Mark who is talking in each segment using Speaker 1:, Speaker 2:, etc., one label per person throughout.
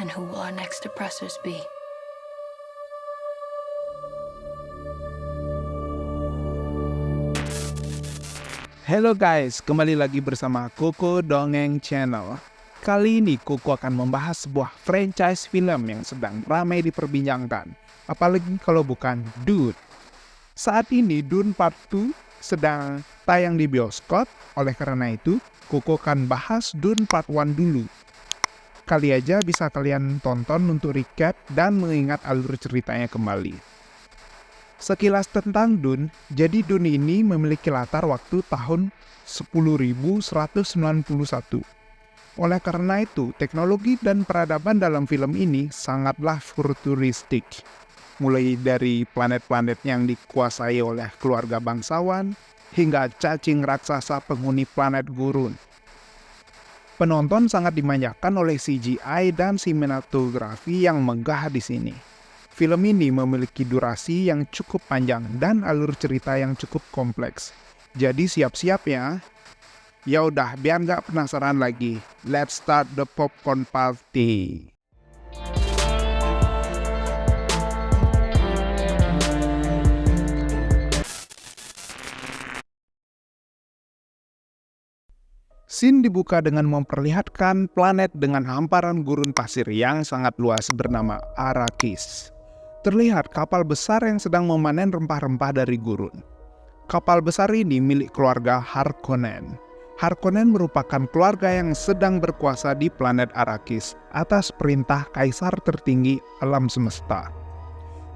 Speaker 1: And who will our next oppressors be?
Speaker 2: Halo guys, kembali lagi bersama Koko Dongeng Channel. Kali ini Koko akan membahas sebuah franchise film yang sedang ramai diperbincangkan. Apalagi kalau bukan Dune. Saat ini Dune Part 2 sedang tayang di bioskop, oleh karena itu Koko akan bahas Dune Part 1 dulu. Kali aja bisa kalian tonton untuk recap dan mengingat alur ceritanya kembali. Sekilas tentang Dune, jadi Dune ini memiliki latar waktu tahun 10.191. Oleh karena itu, teknologi dan peradaban dalam film ini sangatlah futuristik. Mulai dari planet-planet yang dikuasai oleh keluarga bangsawan, hingga cacing raksasa penghuni planet gurun. Penonton sangat dimanjakan oleh CGI dan sinematografi yang megah di sini. Film ini memiliki durasi yang cukup panjang dan alur cerita yang cukup kompleks. Jadi siap-siap ya. Ya udah, biar nggak penasaran lagi. Let's start the popcorn party. Scene dibuka dengan memperlihatkan planet dengan hamparan gurun pasir yang sangat luas bernama Arrakis. Terlihat kapal besar yang sedang memanen rempah-rempah dari gurun. Kapal besar ini milik keluarga Harkonnen. Harkonnen merupakan keluarga yang sedang berkuasa di planet Arrakis atas perintah kaisar tertinggi alam semesta.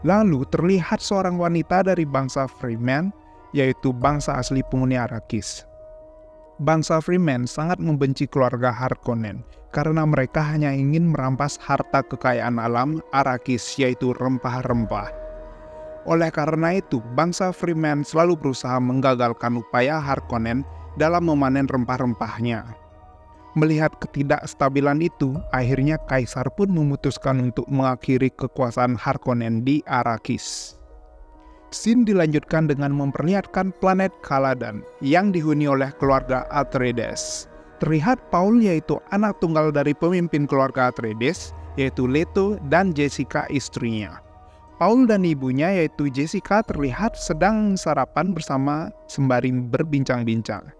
Speaker 2: Lalu terlihat seorang wanita dari bangsa Fremen, yaitu bangsa asli penghuni Arrakis. Bangsa Fremen sangat membenci keluarga Harkonnen karena mereka hanya ingin merampas harta kekayaan alam Arrakis, yaitu rempah-rempah. Oleh karena itu, bangsa Fremen selalu berusaha menggagalkan upaya Harkonnen dalam memanen rempah-rempahnya. Melihat ketidakstabilan itu, akhirnya kaisar pun memutuskan untuk mengakhiri kekuasaan Harkonnen di Arrakis. Scene dilanjutkan dengan memperlihatkan planet Caladan yang dihuni oleh keluarga Atreides. Terlihat Paul, yaitu anak tunggal dari pemimpin keluarga Atreides, yaitu Leto dan Jessica istrinya. Paul dan ibunya, yaitu Jessica, terlihat sedang sarapan bersama sembari berbincang-bincang.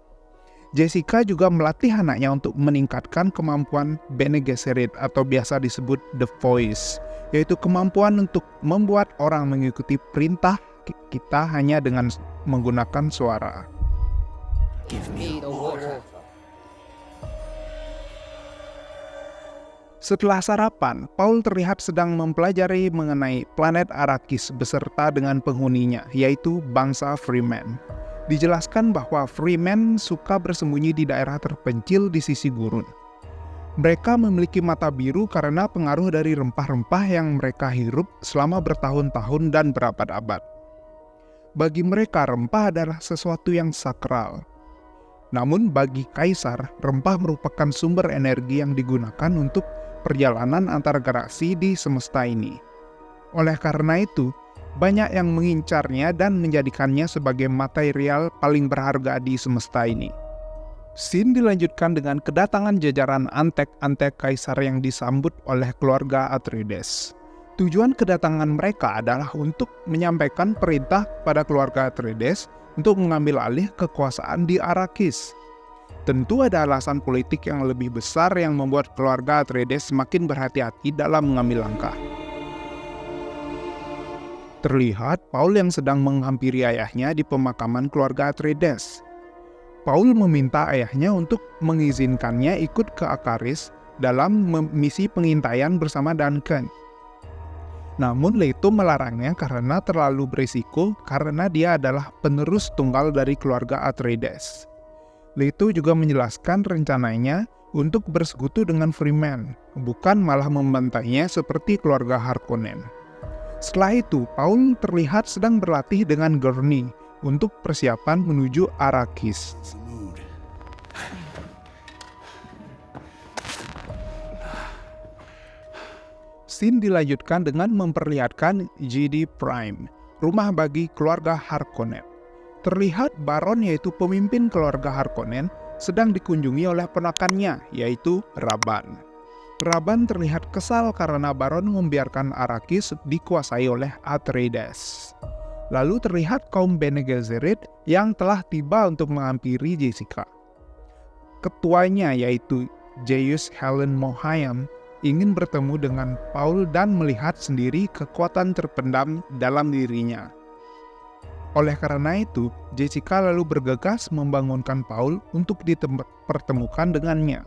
Speaker 2: Jessica juga melatih anaknya untuk meningkatkan kemampuan Bene Gesserit atau biasa disebut The Voice, yaitu kemampuan untuk membuat orang mengikuti perintah kita hanya dengan menggunakan suara.
Speaker 3: Give me the water.
Speaker 2: Setelah sarapan, Paul terlihat sedang mempelajari mengenai planet Arrakis beserta dengan penghuninya, yaitu bangsa Fremen. Dijelaskan bahwa Fremen suka bersembunyi di daerah terpencil di sisi gurun. Mereka memiliki mata biru karena pengaruh dari rempah-rempah yang mereka hirup selama bertahun-tahun dan berabad-abad. Bagi mereka, rempah adalah sesuatu yang sakral. Namun bagi kaisar, rempah merupakan sumber energi yang digunakan untuk perjalanan antar galaksi di semesta ini. Oleh karena itu, banyak yang mengincarnya dan menjadikannya sebagai material paling berharga di semesta ini. Scene dilanjutkan dengan kedatangan jajaran antek-antek kaisar yang disambut oleh keluarga Atreides. Tujuan kedatangan mereka adalah untuk menyampaikan perintah pada keluarga Atreides untuk mengambil alih kekuasaan di Arrakis. Tentu ada alasan politik yang lebih besar yang membuat keluarga Atreides semakin berhati-hati dalam mengambil langkah. Terlihat Paul yang sedang menghampiri ayahnya di pemakaman keluarga Atreides. Paul meminta ayahnya untuk mengizinkannya ikut ke Arrakis dalam misi pengintaian bersama Duncan. Namun Leto melarangnya karena terlalu berisiko karena dia adalah penerus tunggal dari keluarga Atreides. Leto juga menjelaskan rencananya untuk bersekutu dengan Fremen, bukan malah membantainya seperti keluarga Harkonnen. Setelah itu, Paul terlihat sedang berlatih dengan Gurney untuk persiapan menuju Arrakis. Scene dilanjutkan dengan memperlihatkan GD Prime, rumah bagi keluarga Harkonnen. Terlihat Baron, yaitu pemimpin keluarga Harkonnen, sedang dikunjungi oleh ponakannya, yaitu Rabban. Raban terlihat kesal karena Baron membiarkan Arrakis dikuasai oleh Atreides. Lalu terlihat kaum Bene Gesserit yang telah tiba untuk menghampiri Jessica. Ketuanya yaitu Jeyus Helen Mohayam ingin bertemu dengan Paul dan melihat sendiri kekuatan terpendam dalam dirinya. Oleh karena itu, Jessica lalu bergegas membangunkan Paul untuk dipertemukan dengannya.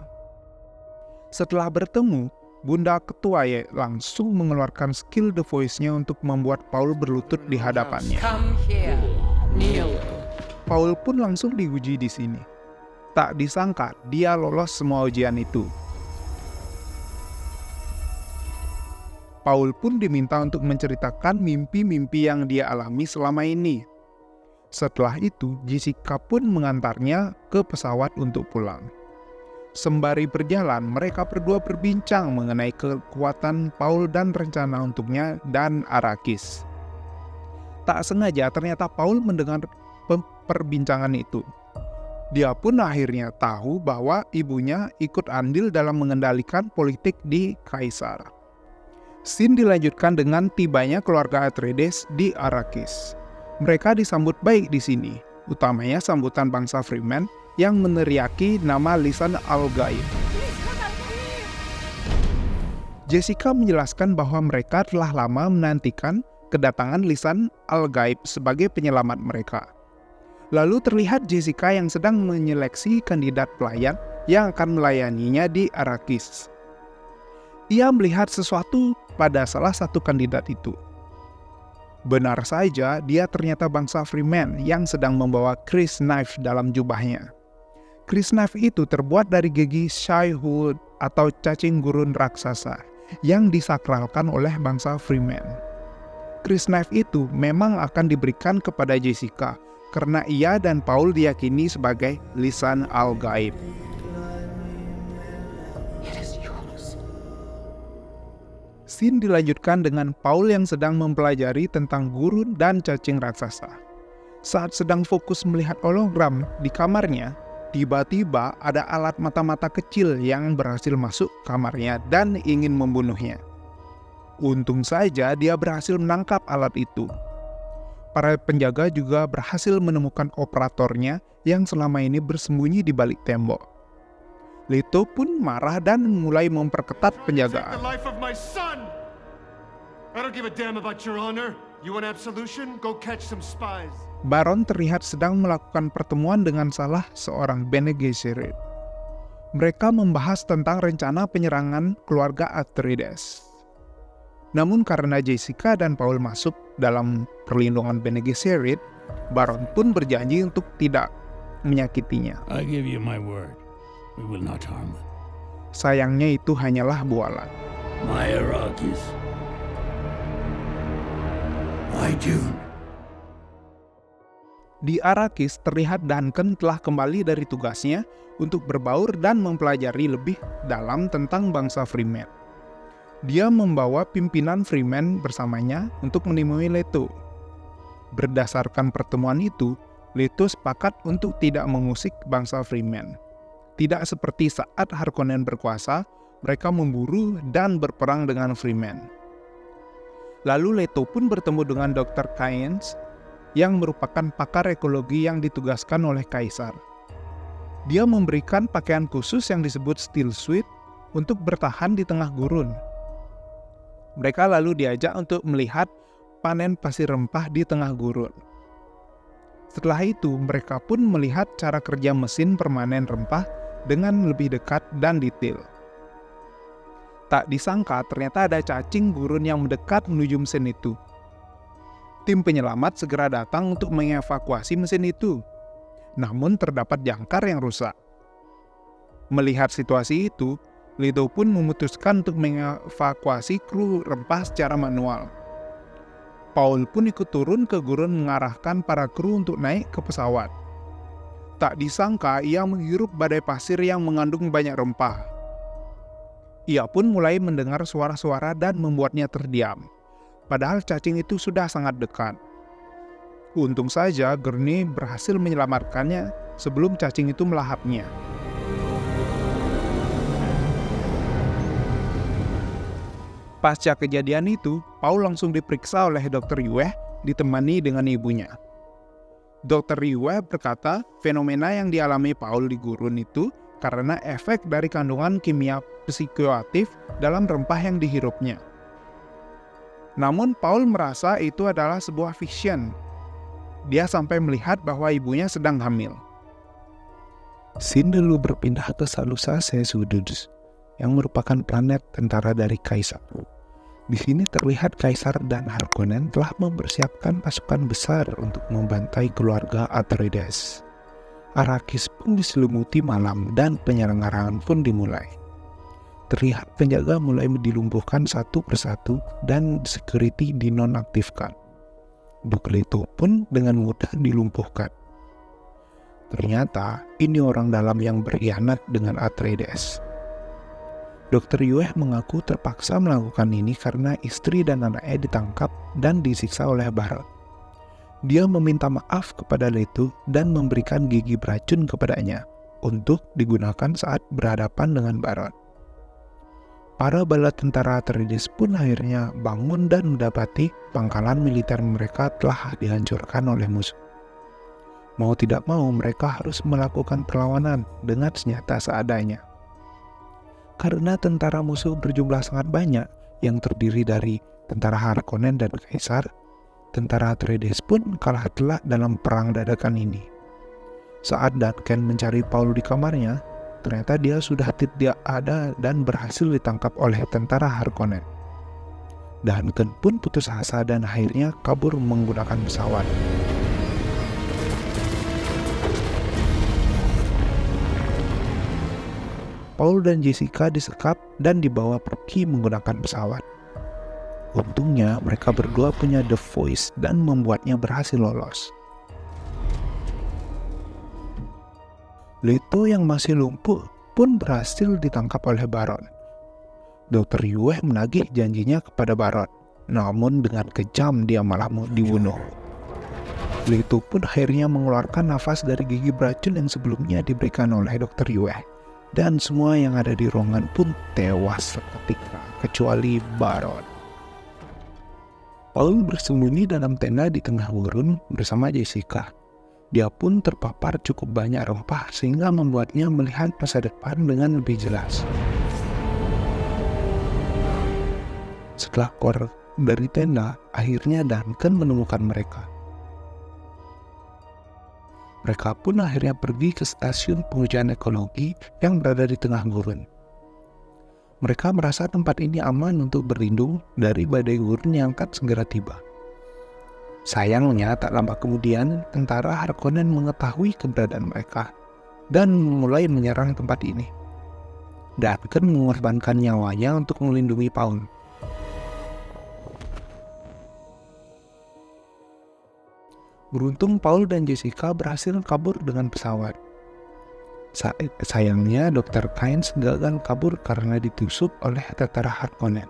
Speaker 2: Setelah bertemu, Bunda Ketua langsung mengeluarkan skill The Voice-nya untuk membuat Paul berlutut di hadapannya.
Speaker 3: Come here. Kneel.
Speaker 2: Paul pun langsung diuji di sini. Tak disangka dia lolos semua ujian itu. Paul pun diminta untuk menceritakan mimpi-mimpi yang dia alami selama ini. Setelah itu, Jessica pun mengantarnya ke pesawat untuk pulang. Sembari berjalan, mereka berdua berbincang mengenai kekuatan Paul dan rencana untuknya dan Arrakis. Tak sengaja ternyata Paul mendengar perbincangan itu. Dia pun akhirnya tahu bahwa ibunya ikut andil dalam mengendalikan politik di Kaisar. Scene dilanjutkan dengan tibanya keluarga Atreides di Arrakis. Mereka disambut baik di sini, utamanya sambutan bangsa Fremen yang meneriaki nama Lisan Al-Gaib. Jessica menjelaskan bahwa mereka telah lama menantikan kedatangan Lisan Al-Gaib sebagai penyelamat mereka. Lalu terlihat Jessica yang sedang menyeleksi kandidat pelayan yang akan melayaninya di Arrakis. Ia melihat sesuatu pada salah satu kandidat itu. Benar saja, dia ternyata bangsa Fremen yang sedang membawa crysknife dalam jubahnya. Crysknife itu terbuat dari gigi Shai-Hulud atau cacing gurun raksasa yang disakralkan oleh bangsa Fremen. Crysknife itu memang akan diberikan kepada Jessica karena ia dan Paul diyakini sebagai Lisan Al-Gaib. Scene dilanjutkan dengan Paul yang sedang mempelajari tentang gurun dan cacing raksasa. Saat sedang fokus melihat hologram di kamarnya, tiba-tiba ada alat mata-mata kecil yang berhasil masuk kamarnya dan ingin membunuhnya. Untung saja dia berhasil menangkap alat itu. Para penjaga juga berhasil menemukan operatornya yang selama ini bersembunyi di balik tembok. Leto pun marah dan mulai memperketat penjagaan. Baron terlihat sedang melakukan pertemuan dengan salah seorang Bene Gesserit. Mereka membahas tentang rencana penyerangan keluarga Atreides. Namun karena Jessica dan Paul masuk dalam perlindungan Bene Gesserit, Baron pun berjanji untuk tidak menyakitinya.
Speaker 4: I give you my word. We will not harm them.
Speaker 2: Sayangnya itu hanyalah bualan.
Speaker 4: My Arrakis. My Dune.
Speaker 2: Di Arrakis terlihat Duncan telah kembali dari tugasnya untuk berbaur dan mempelajari lebih dalam tentang bangsa Fremen. Dia membawa pimpinan Fremen bersamanya untuk menemui Leto. Berdasarkan pertemuan itu, Leto sepakat untuk tidak mengusik bangsa Fremen. Tidak seperti saat Harkonnen berkuasa, mereka memburu dan berperang dengan Fremen. Lalu Leto pun bertemu dengan Dr. Kynes yang merupakan pakar ekologi yang ditugaskan oleh Kaisar. Dia memberikan pakaian khusus yang disebut Steel Suit untuk bertahan di tengah gurun. Mereka lalu diajak untuk melihat panen pasir rempah di tengah gurun. Setelah itu, mereka pun melihat cara kerja mesin permanen rempah dengan lebih dekat dan detail. Tak disangka ternyata ada cacing gurun yang mendekat menuju mesin itu. Tim penyelamat segera datang untuk mengevakuasi mesin itu. Namun terdapat jangkar yang rusak. Melihat situasi itu, Leto pun memutuskan untuk mengevakuasi kru rempah secara manual. Paul pun ikut turun ke gurun mengarahkan para kru untuk naik ke pesawat. Tak disangka ia menghirup badai pasir yang mengandung banyak rempah. Ia pun mulai mendengar suara-suara dan membuatnya terdiam. Padahal cacing itu sudah sangat dekat. Untung saja Gurney berhasil menyelamatkannya sebelum cacing itu melahapnya. Pasca kejadian itu, Paul langsung diperiksa oleh Dr. Yue, ditemani dengan ibunya. Dr. Yue berkata, fenomena yang dialami Paul di gurun itu karena efek dari kandungan kimia psikoaktif dalam rempah yang dihirupnya. Namun Paul merasa itu adalah sebuah fiction. Dia sampai melihat bahwa ibunya sedang hamil. Scene lalu berpindah ke Salusa Sesudus, yang merupakan planet tentara dari Kaisar. Di sini terlihat Kaisar dan Harkonnen telah mempersiapkan pasukan besar untuk membantai keluarga Atreides. Arrakis pun diselimuti malam dan penyelenggaraan pun dimulai. Terlihat penjaga mulai dilumpuhkan satu persatu dan security dinonaktifkan. Duke Leto pun dengan mudah dilumpuhkan. Ternyata ini orang dalam yang berkhianat dengan Atreides. Dr. Yue mengaku terpaksa melakukan ini karena istri dan anaknya ditangkap dan disiksa oleh Barot. Dia meminta maaf kepada Leto dan memberikan gigi beracun kepadanya untuk digunakan saat berhadapan dengan Barot. Para bala tentara Atreides pun akhirnya bangun dan mendapati pangkalan militer mereka telah dihancurkan oleh musuh. Mau tidak mau mereka harus melakukan perlawanan dengan senjata seadanya. Karena tentara musuh berjumlah sangat banyak yang terdiri dari tentara Harkonnen dan Kaisar, tentara Atreides pun kalah telak dalam perang dadakan ini. Saat Duncan mencari Paul di kamarnya, ternyata dia sudah tidak ada dan berhasil ditangkap oleh tentara Harkonnen. Duncan pun putus asa dan akhirnya kabur menggunakan pesawat. Paul dan Jessica disekap dan dibawa pergi menggunakan pesawat. Untungnya mereka berdua punya The Voice dan membuatnya berhasil lolos. Leto yang masih lumpuh pun berhasil ditangkap oleh Baron. Dr. Yue menagih janjinya kepada Baron, namun dengan kejam dia malah mau dibunuh. Leto pun akhirnya mengeluarkan nafas dari gigi beracun yang sebelumnya diberikan oleh Dr. Yue. Dan semua yang ada di ruangan pun tewas seketika, kecuali Baron. Paul bersembunyi dalam tenda di tengah gurun bersama Jessica. Dia pun terpapar cukup banyak rempah sehingga membuatnya melihat masa depan dengan lebih jelas. Setelah keluar dari tenda, akhirnya Duncan menemukan mereka. Mereka pun akhirnya pergi ke stasiun pengujian ekologi yang berada di tengah gurun. Mereka merasa tempat ini aman untuk berlindung dari badai gurun yang akan segera tiba. Sayangnya tak lama kemudian tentara Harkonnen mengetahui keberadaan mereka dan mulai menyerang tempat ini. Duncan mengorbankan nyawanya untuk melindungi Paul. Beruntung Paul dan Jessica berhasil kabur dengan pesawat. Sayangnya Dr. Kynes gagal kabur karena ditusuk oleh tentara Harkonnen.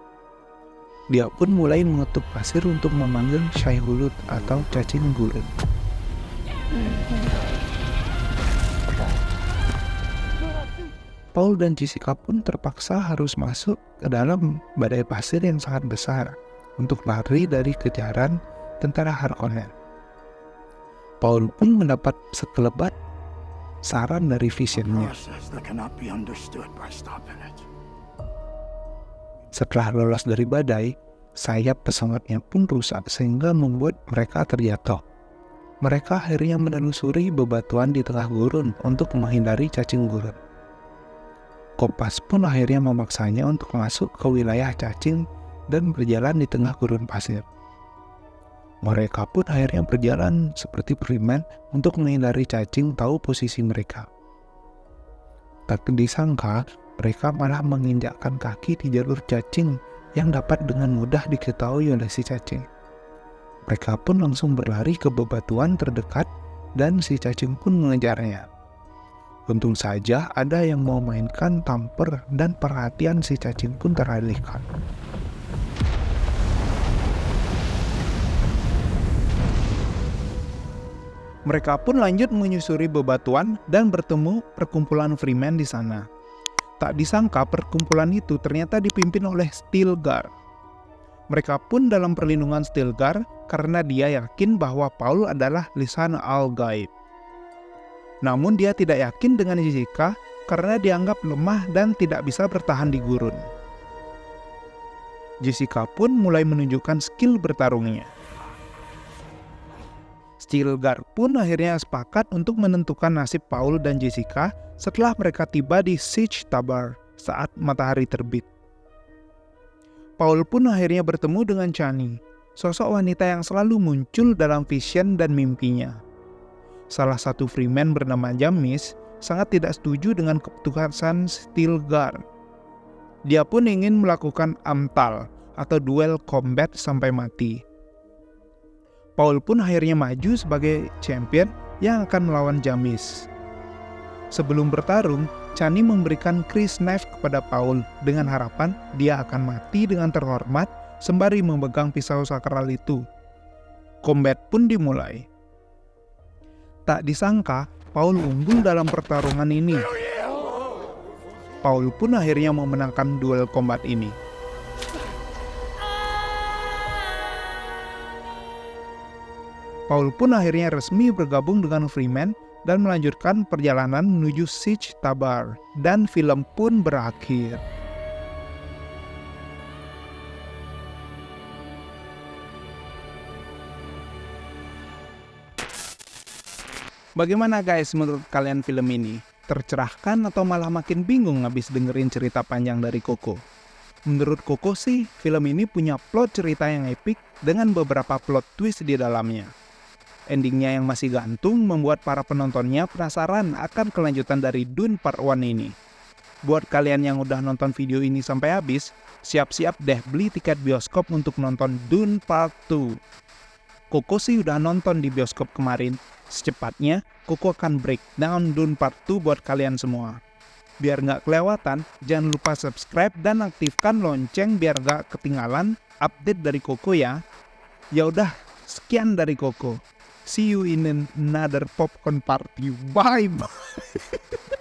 Speaker 2: Dia pun mulai mengetuk pasir untuk memanggil Shai-Hulud atau cacing gurun. Paul dan Jessica pun terpaksa harus masuk ke dalam badai pasir yang sangat besar untuk lari dari kejaran tentara Harkonnen. Paul pun mendapat sekelebat saran dari visionnya. Setelah lolos dari badai, sayap pesawatnya pun rusak sehingga membuat mereka terjatuh. Mereka akhirnya menelusuri bebatuan di tengah gurun untuk menghindari cacing gurun. Kopas pun akhirnya memaksanya untuk masuk ke wilayah cacing dan berjalan di tengah gurun pasir. Mereka pun akhirnya berjalan seperti preman untuk menghindari cacing tahu posisi mereka. Tak disangka, mereka malah menginjakkan kaki di jalur cacing yang dapat dengan mudah diketahui oleh si cacing. Mereka pun langsung berlari ke bebatuan terdekat dan si cacing pun mengejarnya. Untung saja ada yang mau mainkan tamper dan perhatian si cacing pun teralihkan. Mereka pun lanjut menyusuri bebatuan dan bertemu perkumpulan Freeman di sana. Tak disangka perkumpulan itu ternyata dipimpin oleh Stilgar. Mereka pun dalam perlindungan Stilgar karena dia yakin bahwa Paul adalah lisan al-gaib. Namun dia tidak yakin dengan Jessica karena dianggap lemah dan tidak bisa bertahan di gurun. Jessica pun mulai menunjukkan skill bertarungnya. Stilgar pun akhirnya sepakat untuk menentukan nasib Paul dan Jessica setelah mereka tiba di Siege Tabar saat matahari terbit. Paul pun akhirnya bertemu dengan Chani, sosok wanita yang selalu muncul dalam vision dan mimpinya. Salah satu freeman bernama Jamis sangat tidak setuju dengan keputusan Stilgar. Dia pun ingin melakukan amtal atau duel combat sampai mati. Paul pun akhirnya maju sebagai champion yang akan melawan Jamis. Sebelum bertarung, Chani memberikan Chris knife kepada Paul dengan harapan dia akan mati dengan terhormat sembari memegang pisau sakral itu. Combat pun dimulai. Tak disangka, Paul unggul dalam pertarungan ini. Paul pun akhirnya memenangkan duel combat ini. Paul pun akhirnya resmi bergabung dengan Freeman dan melanjutkan perjalanan menuju Siege Tabar, dan film pun berakhir. Bagaimana guys menurut kalian film ini? Tercerahkan atau malah makin bingung habis dengerin cerita panjang dari Coco? Menurut Coco sih, film ini punya plot cerita yang epik dengan beberapa plot twist di dalamnya. Endingnya yang masih gantung membuat para penontonnya penasaran akan kelanjutan dari Dune Part 1 ini. Buat kalian yang udah nonton video ini sampai habis, siap-siap deh beli tiket bioskop untuk nonton Dune Part 2. Coco sih udah nonton di bioskop kemarin. Secepatnya, Coco akan breakdown Dune Part 2 buat kalian semua. Biar nggak kelewatan, jangan lupa subscribe dan aktifkan lonceng biar nggak ketinggalan update dari Coco ya. Ya udah, sekian dari Coco. See you in another popcorn party. Bye bye.